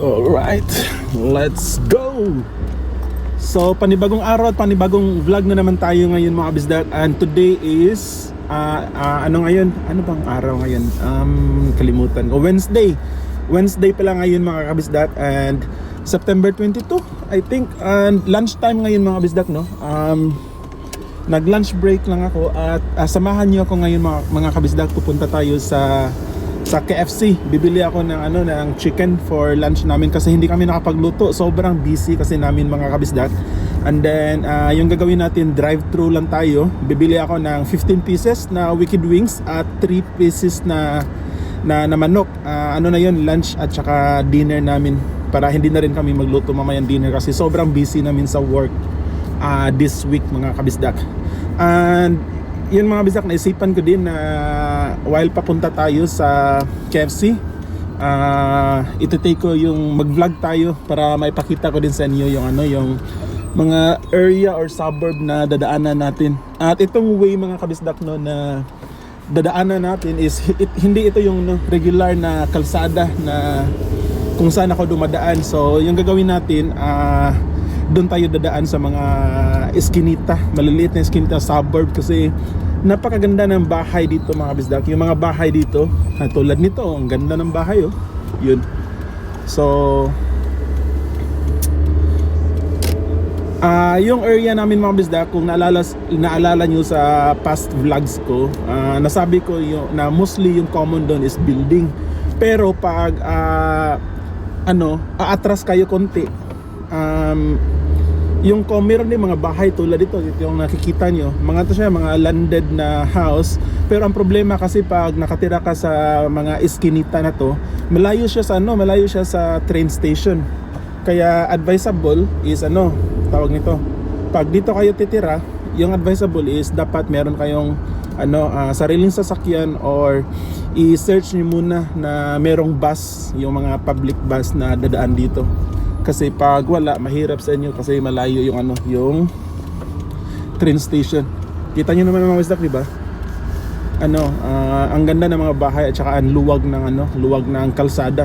Alright, let's go! So, panibagong araw at panibagong vlog na naman tayo ngayon mga kabisdak. And today is, ano ngayon? Ano bang araw ngayon? Kalimutan ko. Wednesday. Wednesday pala ngayon mga kabisdak. And September 22, I think. And lunchtime ngayon mga kabisdak, no? Nag-lunch break lang ako. At samahan niyo ako ngayon mga kabisdak. Pupunta tayo sa KFC. Bibili ako ng chicken for lunch namin kasi hindi kami nakapagluto. Sobrang busy kasi namin mga kabisdak. And then yung gagawin natin, drive-thru lang tayo. Bibili ako ng 15 pieces na wicked wings at 3 pieces na manok. Ano na yun, lunch at saka dinner namin, para hindi na rin kami magluto mamayang dinner kasi sobrang busy namin sa work this week mga kabisdak. And yun mga bisdak, naisipan ko din na while papunta tayo sa KFC, ito-take ko yung mag-vlog tayo para maipakita ko din sa inyo yung mga area or suburb na dadaanan natin. At itong way mga kabisdak na dadaanan natin is hindi ito yung regular na kalsada na kung saan ako dumadaan. So yung gagawin natin, doon tayo dadaan sa mga eskinita, maliliit na eskinita, suburb, kasi napakaganda ng bahay dito mga kabisdak. Yung mga bahay dito, tulad nito, ang ganda ng bahay yun. So yung area namin mga kabisdak, kung naalala nyo sa past vlogs ko, nasabi ko na mostly yung common doon is building. Pero pag aatras kayo konti, yung meron din mga bahay tulad dito yung nakikita nyo, mga landed na house. Pero ang problema kasi pag nakatira ka sa mga eskinita na to, malayo siya sa train station. Kaya advisable is tawag nito, pag dito kayo titira, yung advisable is dapat meron kayong sariling sasakyan, or i-search nyo muna na merong bus, yung mga public bus na dadaan dito. Kasi pag wala, mahirap sa inyo kasi malayo yung train station. Kita nyo naman mga wisdak, di ba? Ang ganda ng mga bahay at saka ang luwag ng kalsada.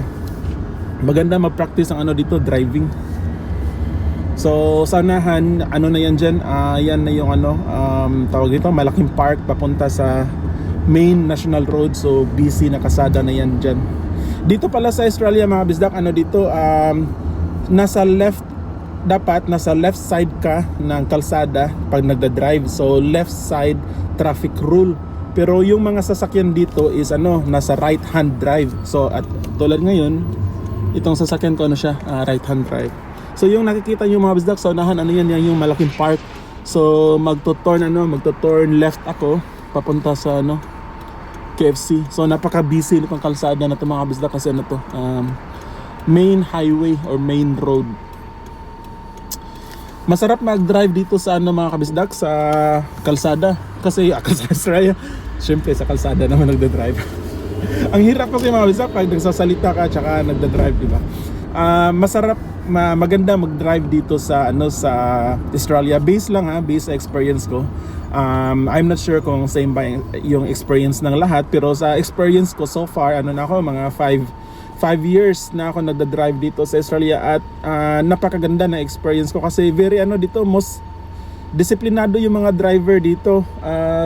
Maganda mag-practice ang dito, driving. So sanahan, na yan dyan, yan na yung tawag dito, malaking park papunta sa main national road. So busy na kasada na yan dyan. Dito pala sa Australia mga bisdak, dito, nasa left side ka ng kalsada pag nagda-drive. So left side traffic rule. Pero yung mga sasakyan dito is nasa right hand drive. So at tulad ngayon, itong sasakyan ko siya, right hand drive. So yung nakikita niyo mga bisdak, so unahan yan yung malaking park. So magto-turn left ako papunta sa KFC. So napaka-busy nitong kalsada na to mga bisdak kasi main highway or main road. Masarap mag-drive dito sa mga kabisdak, sa kalsada. Kasi sa Australia, syempre sa kalsada naman nagda-drive. Ang hirap kasi mga kabisdak pag nagsasalita ka tsaka nagda-drive, di ba? Maganda mag-drive dito sa Australia. Base sa experience ko. I'm not sure kung same ba yung experience ng lahat, pero sa experience ko so far, mga 5 years na ako nagda-drive dito sa Australia. At napakaganda na experience ko kasi very dito, most disiplinado yung mga driver dito.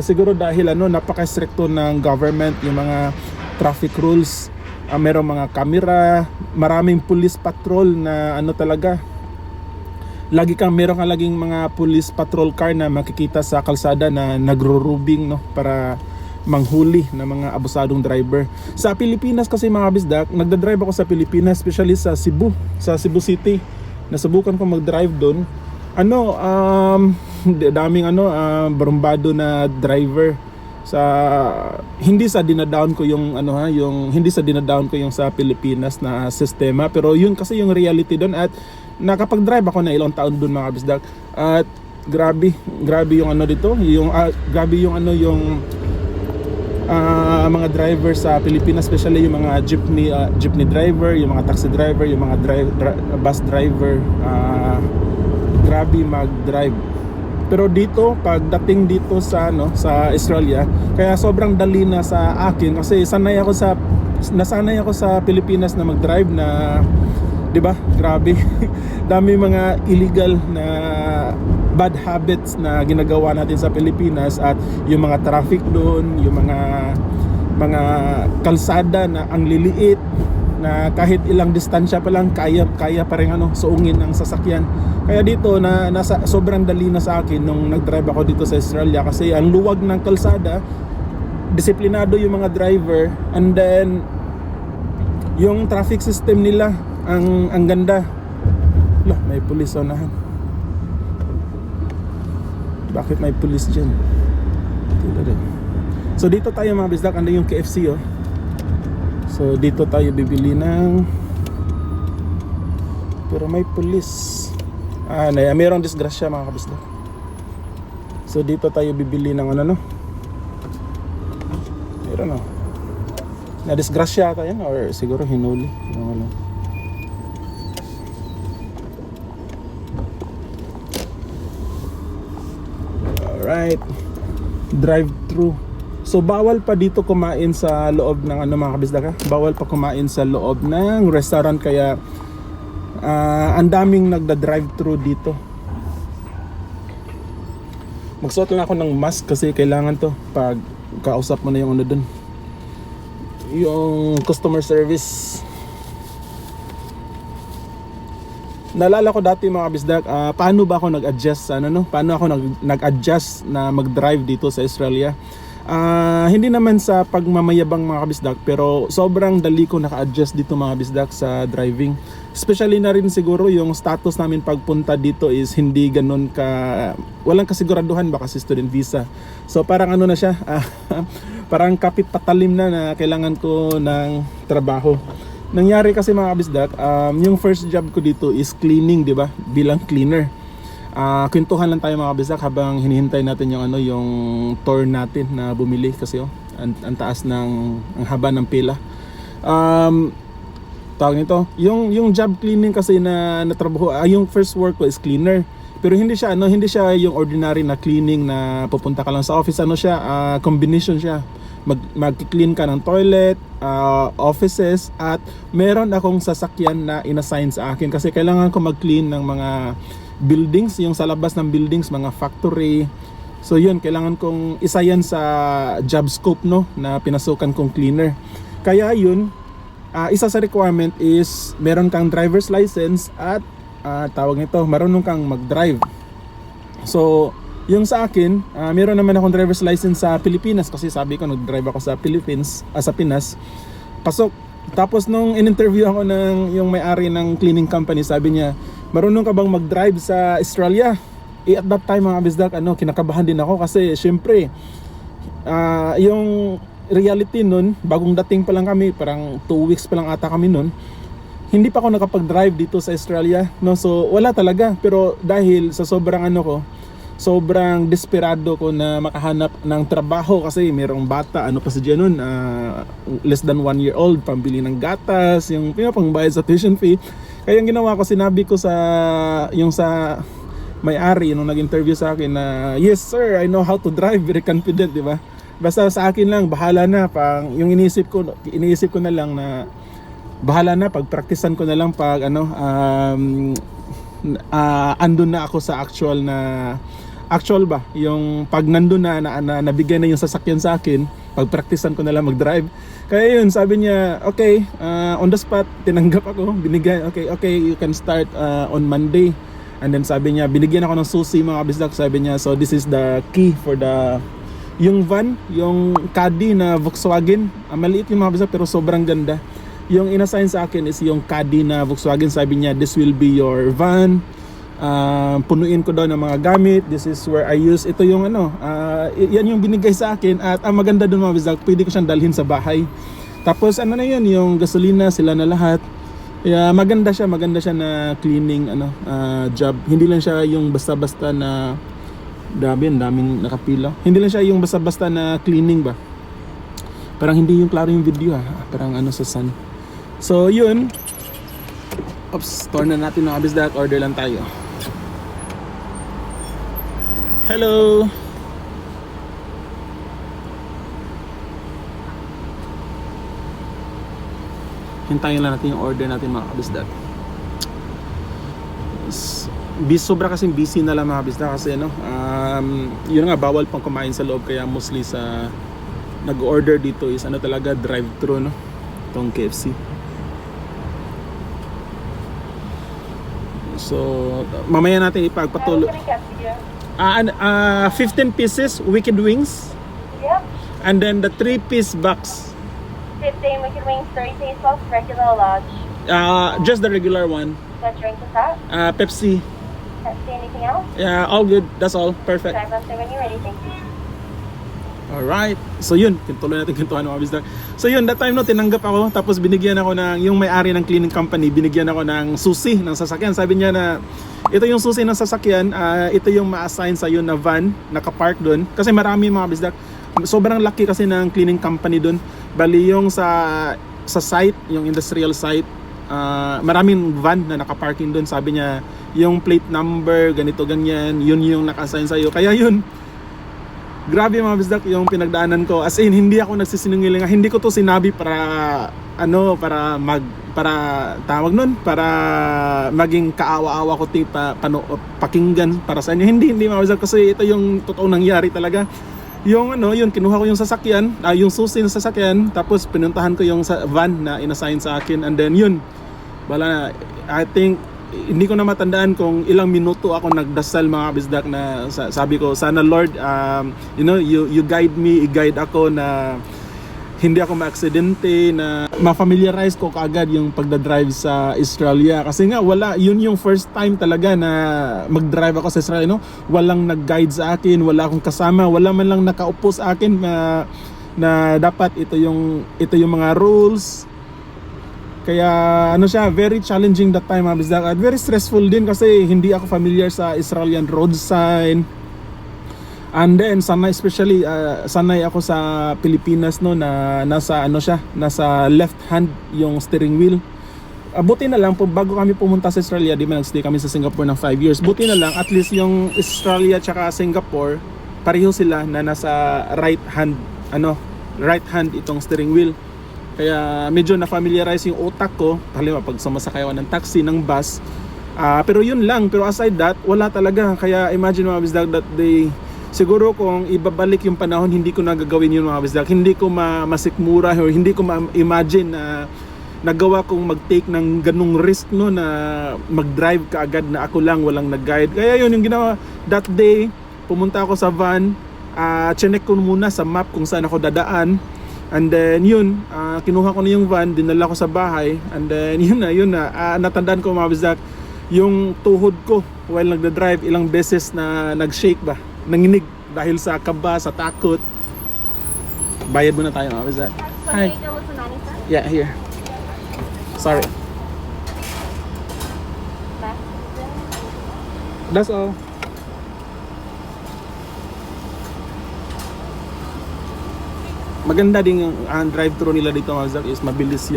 Siguro dahil napaka-stricto ng government, yung mga traffic rules. Merong mga camera, maraming police patrol na talaga. Meron ka laging mga police patrol car na makikita sa kalsada na nagro-rubing para manghuli ng mga abusadong driver. Sa Pilipinas kasi mga bisdak, nagda-drive ako sa Pilipinas, especially sa Cebu City. Nasubukan ko mag-drive doon. Daming barumbado na driver. Hindi sa dinadown ko yung sa Pilipinas na sistema, pero yun kasi yung reality doon. At nakapag-drive ako na ilang taon doon mga bisdak. At grabe yung dito, grabe yung mga driver sa Pilipinas, especially yung mga jeepney driver, yung mga taxi driver, yung mga bus driver. Grabe mag-drive. Pero dito, pagdating dito sa Australia, kaya sobrang dali na sa akin kasi nasanay ako sa Pilipinas na mag-drive na 'Di ba? Grabe. Dami mga illegal na bad habits na ginagawa natin sa Pilipinas, at yung mga traffic doon, yung mga kalsada na ang liliit, na kahit ilang distansya pa lang kaya pa rin suungin ng sasakyan. Kaya dito na sobrang dali na sa akin nung nag-drive ako dito sa Australia, kasi ang luwag ng kalsada, disiplinado yung mga driver, and then yung traffic system nila ang ganda. Lah, may pulis sa unahan. Bakit may pulis dyan? So dito tayo mga bisdak, ando yung KFC oh. So dito tayo bibili ng, pero may pulis. Mayroong disgrasya mga kabisdak. So dito tayo bibili ng meron na disgrasya ata yan, or siguro hinuli. Alright, drive-thru. So bawal pa dito kumain sa loob ng mga kabisdak ha? Bawal pa kumain sa loob ng restaurant, kaya ang daming nagda-drive-thru dito. Magsuot lang ako ng mask kasi kailangan to pag kausap mo na yung dun, yung customer service. Naalala ko dati mga kabisdak, paano ba ako nag-adjust paano ako nag-adjust na mag-drive dito sa Australia. Hindi naman sa pagmamayabang mga kabisdak, pero sobrang dali ko naka-adjust dito mga kabisdak sa driving. Especially na rin siguro yung status namin pagpunta dito is hindi ganun walang kasiguraduhan ba kasi student visa. So parang na siya, parang kapit patalim na kailangan ko ng trabaho. Nangyari kasi mga kabisdak, yung first job ko dito is cleaning, di ba? Bilang cleaner. Kwentuhan lang tayo mga kabisdak habang hinihintay natin yung tour natin na bumili, kasi ang taas ang haba ng pila. Tawag nito, yung job cleaning kasi na natrabaho, yung first work ko is cleaner. Pero hindi siya yung ordinary na cleaning na pupunta ka lang sa office. Combination siya. Mag-clean ka ng toilet, offices, at meron akong sasakyan na inassign sa akin kasi kailangan ko mag-clean ng mga buildings, yung sa labas ng buildings, mga factory. So yun, kailangan kong isa yan sa job scope na pinasukan kong cleaner. Kaya yun, isa sa requirement is meron kang driver's license at tawag nito, marunong kang mag-drive. So yung sa akin, meron naman akong driver's license sa Pilipinas kasi sabi ko nag-drive ako sa sa Pinas. Pasok. Tapos nung in-interview ako yung may-ari ng cleaning company, sabi niya, marunong ka bang mag-drive sa Australia? At that time mga bisdak, kinakabahan din ako kasi syempre yung reality nun, bagong dating pa lang kami, parang 2 weeks pa lang ata kami nun, hindi pa ako nakapag-drive dito sa Australia, so wala talaga. Pero dahil sa sobrang desperado ko na makahanap ng trabaho kasi mayroong bata, pa sa dyan nun, less than 1 year old, pambili ng gatas, yung pangbayad sa tuition fee. Kaya yung ginawa ko, sinabi ko sa may-ari nung nag-interview sa akin na, yes sir, I know how to drive, very confident, di ba? Basta sa akin lang, bahala na. Yung iniisip ko na lang na bahala na, pagpraktisan ko na lang pag andun na ako sa actual ba, yung pag nandun na nabigay na yung sasakyan sa akin, pagpraktisan ko na lang mag-drive. Kaya yun, sabi niya, okay, on the spot, tinanggap ako, binigay, okay, you can start on Monday. And then sabi niya, binigyan ako ng susi mga kabisdak, sabi niya, so this is the key for yung van, yung Caddy na Volkswagen. Maliit yung mga kabisdak pero sobrang ganda. Yung inassign sa akin is yung Caddy na Volkswagen, sabi niya, this will be your van. Punuin ko daw ng mga gamit. This is where I use. Ito yung yan yung binigay sa akin. At ang maganda doon mga bisdak, pwede ko siyang dalhin sa bahay. Tapos na yun, yung gasolina sila na lahat. Maganda siya na cleaning job. Hindi lang siya yung basta-basta na daming nakapila. Hindi lang siya yung basta-basta na cleaning ba. Parang hindi yung klaro yung video parang sa sun. So yun. Oops, store na natin mga bisdak. Order lang tayo. Hello. Hintayin lang natin yung order natin mga kabisdak. sobra kasing busy na lang mga bisda kasi yun nga, bawal pang kumain sa loob, kaya mostly sa nag-order dito is talaga drive-thru, no, itong KFC. So mamaya natin ipagpatuloy. 15 pieces wicked wings. Yep. And then the 3-piece box. 15 wicked wings, 30 taste sauce, regular large. Just the regular one. What drink is that? Pepsi. Pepsi, anything else? Yeah, all good. That's all. Perfect. Drive us when you're ready, thank you. Alright. So yun, tuloy natin kintuhan mga bisdak. So yun, that time no, tinanggap ako. Tapos binigyan ako ng, yung may-ari ng cleaning company, binigyan ako ng susi ng sasakyan. Sabi niya na, ito yung susi ng sasakyan, ito yung ma-assign sa'yo na van, nakapark doon. Kasi marami mga bisdak. Sobrang laki kasi ng cleaning company doon. Bali yung sa site, yung industrial site, maraming van na nakaparking doon. Sabi niya, yung plate number, ganito, ganyan, yun yung naka-assign sa'yo. Kaya yun, grabe mga bisdak yung pinagdaanan ko. As in, hindi ako nagsisinungaling. Hindi ko to sinabi para tawag nun, para maging kaawa-awa ko pakinggan para sa inyo. Hindi mga bisdak, kasi ito yung totoong nangyari talaga. Yung yun, kinuha ko yung sasakyan, yung susi ng sasakyan, tapos pinuntahan ko yung van na inassign sa akin, and then yun, wala, I think hindi ko na matandaan kung ilang minuto ako nagdasal mga bisdak, na sabi ko, sana Lord, you guide me, i-guide ako na hindi ako ma-aksidente, na ma-familiarize ko kaagad yung pagdadrive sa Australia. Kasi nga wala, yun yung first time talaga na mag-drive ako sa Australia, no? Walang nag-guide sa akin, wala akong kasama, wala man lang nakaupo sa akin na dapat ito yung mga rules. Kaya siya, very challenging that time mga bisdak, at very stressful din kasi hindi ako familiar sa Australian road sign. And then sanay ako sa Pilipinas, no, na nasa nasa left hand yung steering wheel. Buti na lang po, bago kami pumunta sa Australia, di ba nagstay kami sa Singapore ng 5 years. Buti na lang, at least yung Australia tsaka Singapore, pareho sila na nasa right hand itong steering wheel. Kaya medyo na-familiarize yung utak ko, halimbawa pag sumasakay ako ng taxi, ng bus. Pero yun lang, pero aside that, wala talaga. Kaya imagine mga bisdak, that day, siguro kung ibabalik yung panahon, hindi ko nagagawin yun mga bisdak. Hindi ko masikmura, or hindi ko ma-imagine na nagawa kong mag-take ng ganung risk, no, na mag-drive kaagad na ako lang, walang nag-guide. Kaya yun yung ginawa. That day, pumunta ako sa van, chinek ko muna sa map kung saan ako dadaan. And then yun, kinuha ko na yung van, dinala ko sa bahay. And then yun na, natandaan ko mga bisdak, yung tuhod ko while nagda-drive, ilang beses na nag-shake ba, nanginig dahil sa kaba, sa takot. Bayad muna tayo mga bisdak. Hi. Yeah, here. Sorry. That's all. Maganda din yung drive-thru nila dito mga bisdak, is mabilis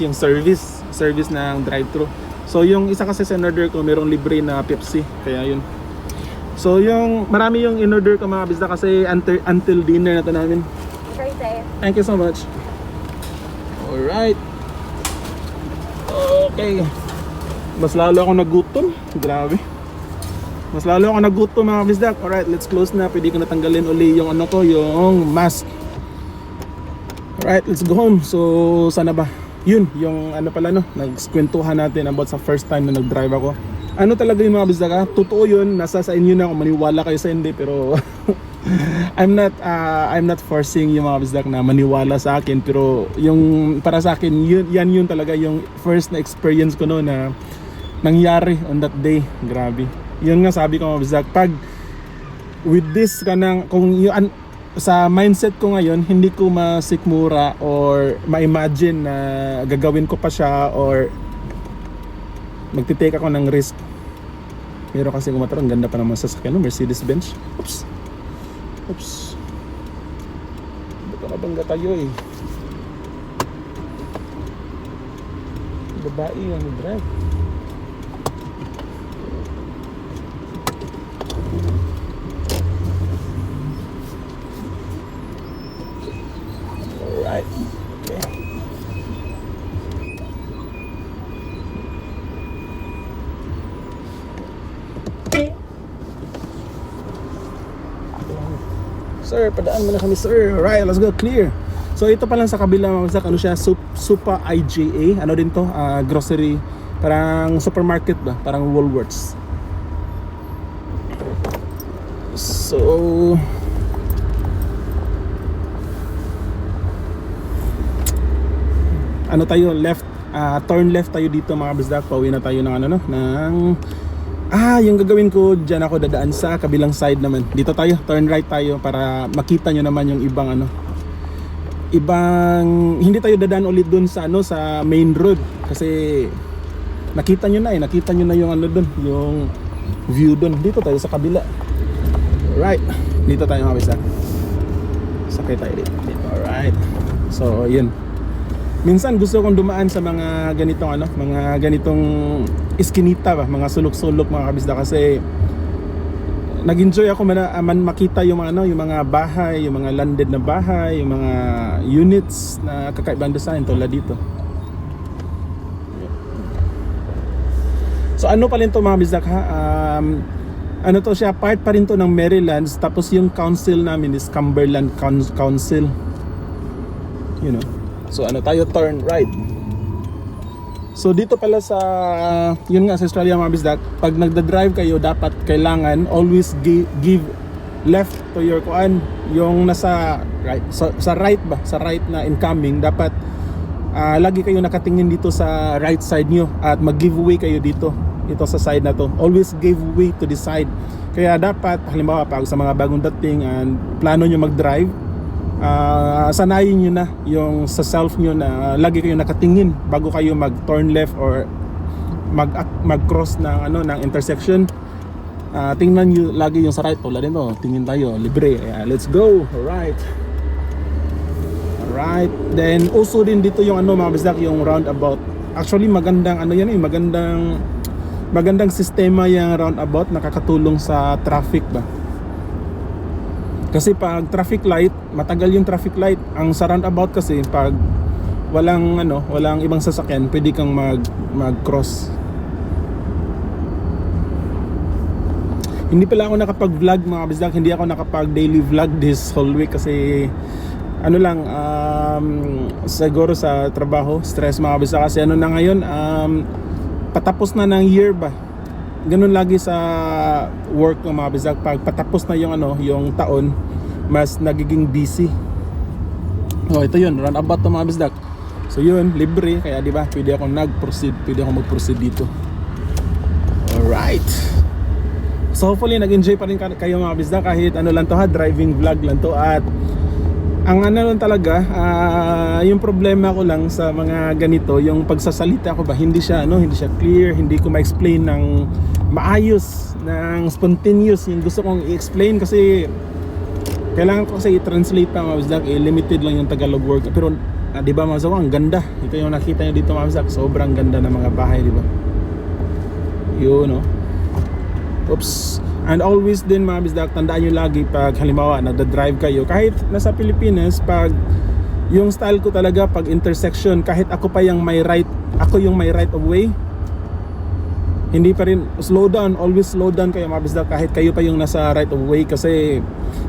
yung service ng drive-thru. So yung isa kasi sa in-order ko, mayroong libre na Pepsi, kaya yun. So yung marami yung in-order ko mga bisdak kasi until dinner na to namin. Very safe. Thank you so much. Alright. Okay. Mas lalo ako nagutom. Grabe. Mas lalo ako nagutom mga bisdak. Alright, let's close na. Pwede ko natanggalin uli yung yung mask. Alright, let's go home. So, sana ba? Yun, yung nagkwentuhan natin about sa first time na nag-drive ako. Talaga yung mga bisdak, totoo yun, nasa sa inyo na kung maniwala kayo sa hindi, pero I'm not forcing yung mga bisdak na maniwala sa akin, pero yung para sa akin, yun talaga yung first na experience ko no, na nangyari on that day. Grabe. Yun nga sabi ko mga bisdak, pag with this sa mindset ko ngayon, hindi ko masikmura or ma-imagine na gagawin ko pa siya or magtitake ako ng risk. Pero kasi kumatar, ang ganda pa naman sa sasakyan, Mercedes-Benz. Oops. Baka mabangga tayo eh. Babae ang drive. Alright. Okay. Sir, padaan mo na kami, sir. Alright, let's go, clear. So ito pa lang sa kabila mga kabisdak, ano siya, Supa IJA. Ano din to? Grocery, parang supermarket ba? Parang Woolworths. So ano tayo, left, turn left tayo dito mga kabisdak. Pauwi na tayo ng ano no, ng yung gagawin ko diyan, ako dadaan sa kabilang side naman. Dito tayo, turn right tayo para makita nyo naman yung ibang ano, ibang, hindi tayo dadaan ulit dun sa ano, sa main road kasi nakita nyo na nakita nyo na yung ano dun, yung view dun. Dito tayo sa kabila. Alright, dito tayo mga kabisdak. Sakay tayo dito. Alright, so yun. Minsan gusto kong dumaan sa mga ganitong ano, mga ganitong iskinita ba, mga sulok-sulok mga kabisda, kasi nag-enjoy ako man makita yung mga ano, yung mga bahay, yung mga landed na bahay, yung mga units na kakaibang design tulad dito. So ano pa rin to mga kabisda ha? Ano to siya, part pa rin to ng Marylands, tapos yung council namin is Cumberland Council. You know. So ano tayo, turn right. So dito pala sa yun nga sa Australia mga bisdak, pag nagda-drive kayo dapat kailangan always give left to your kuan, yung nasa right, sa right ba, sa right na incoming, dapat lagi kayo nakatingin dito sa right side nyo at mag-give way kayo dito, ito sa side na to. Always give way to the side. Kaya dapat halimbawa pag sa mga bagong dating and plano nyo mag-drive, sanayin nyo na yung sa self nyo na lagi kayo nakatingin bago kayo mag turn left or mag-cross ng ano, ng intersection. Tingnan nyo lagi yung sa right. Tulad nito, tingin tayo, libre. Let's go. Alright. Alright. Then also din dito yung ano mga bisdak, yung roundabout. Actually magandang ano yan magandang sistema yung roundabout, nakakatulong sa traffic ba. Kasi pag traffic light, matagal yung traffic light. Ang sa roundabout kasi pag walang ano, walang ibang sasakyan, pwede kang mag-cross. Hindi pala ako nakapag-vlog mga bisdak, hindi ako nakapag-daily vlog this whole week kasi ano lang, siguro sa trabaho, stress mga bisdak kasi ano na ngayon, patapos na ng year ba. Ganun lagi sa work ng mga bisdak, pag patapos na yung ano, yung taon, mas nagiging busy. Oh, ito yun, roundabout ng mga bisdak. So yun, libre, kaya di ba, pwede akong mag-proceed dito. Alright. So hopefully nag-enjoy pa rin kayo mga bisdak, kahit ano lang to ha, driving vlog lang to. At ang ano lang talaga, yung problema ko lang sa mga ganito, yung pagsasalita ko ba, hindi siya clear, hindi ko ma-explain ng maayos, ng spontaneous yung gusto kong i-explain kasi kailangan ko kasi i-translate pa mga bisdak, limited lang yung Tagalog word. Pero di ba mga bisdak, ang ganda. Ito yung nakita nyo dito mga bisdak, sobrang ganda ng mga bahay, di ba? Yun, no? Oops. And always din mga bisdak, tandaan nyo lagi pag halimbawa nagda-drive kayo, kahit nasa Pilipinas, pag yung style ko talaga pag intersection, kahit ako pa yung may right, ako yung may right of way, hindi pa rin, slow down, always slow down kayo mga bisdak, kahit kayo pa yung nasa right of way, kasi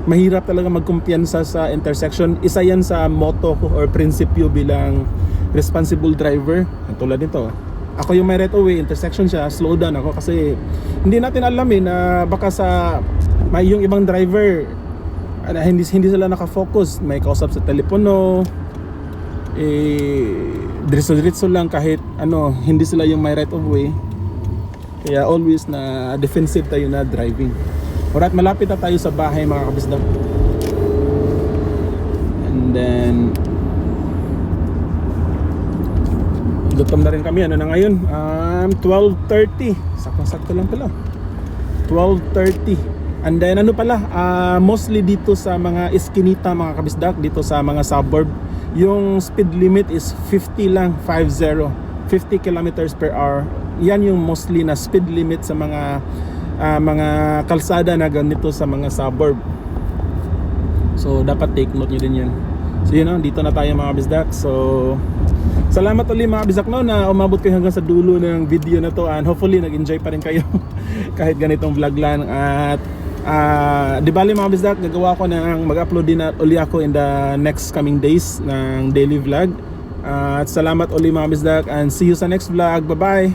mahirap talaga magkumpiyansa sa intersection. Isa yan sa motto ko or prinsipyo bilang responsible driver. Tulad nito, ako yung may right of way, intersection siya, slow down ako kasi hindi natin alam na baka sa may yung ibang driver hindi sila nakafocus, may kausap sa telepono, diretso lang kahit ano, hindi sila yung may right of way. Kaya always na defensive tayo na driving. Alright, malapit na tayo sa bahay mga kabisdak. And then gutom na rin kami. Ano na ngayon? 12:30. Sakto lang pala. 12:30. And then ano pala, mostly dito sa mga eskinita mga kabisdak, dito sa mga suburb, yung speed limit is 50 lang, 50 kilometers per hour. Yan yung mostly na speed limit sa mga kalsada na ganito sa mga suburb. So dapat take note nyo din yan. So yun, dito na tayo mga bisdak. So salamat ulit mga bisdak na umabot kayo hanggang sa dulo ng video na to, and hopefully nag-enjoy pa rin kayo kahit ganitong vlog lang. At Di bali mga bisdak, gagawa ko ng mag-upload din uli ako in the next coming days ng daily vlog. At salamat uli mga bisdak and see you sa next vlog. Bye bye.